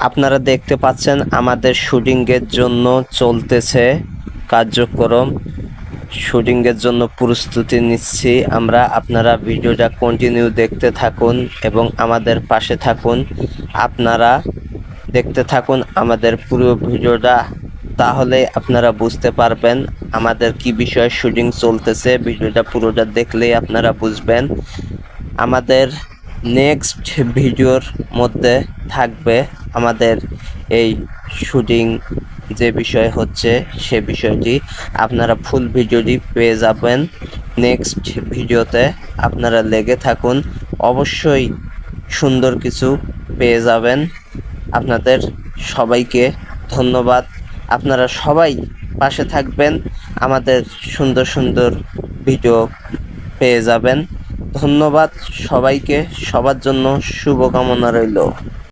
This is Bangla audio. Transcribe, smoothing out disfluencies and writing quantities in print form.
আপনারা দেখতে পাচ্ছেন আমাদের শুটিংয়ের জন্য চলতেছে কার্যক্রম। শুটিংয়ের জন্য প্রস্তুতি নিচ্ছি আমরা। আপনারা ভিডিওটা কন্টিনিউ দেখতে থাকুন এবং আমাদের পাশে থাকুন। আপনারা দেখতে থাকুন আমাদের পুরো ভিডিওটা, তাহলে আপনারা বুঝতে পারবেন আমাদের কি বিষয়ে শুটিং চলতেছে। ভিডিওটা পুরোটা দেখলেই আপনারা বুঝবেন। আমাদের নেক্সট ভিডিওর মধ্যে থাকবে আমাদের এই শুটিং যে বিষয় হচ্ছে সে বিষয়টি। আপনারা ফুল ভিডিওটি পেয়ে যাবেন নেক্সট ভিডিওতে। আপনারা লেগে থাকুন, অবশ্যই সুন্দর কিছু পেয়ে যাবেন। আপনাদের সবাইকে ধন্যবাদ। আপনারা সবাই পাশে থাকবেন, আমাদের সুন্দর সুন্দর ভিডিও পেয়ে যাবেন। ধন্যবাদ সবাইকে, সবার জন্য শুভকামনা রইল।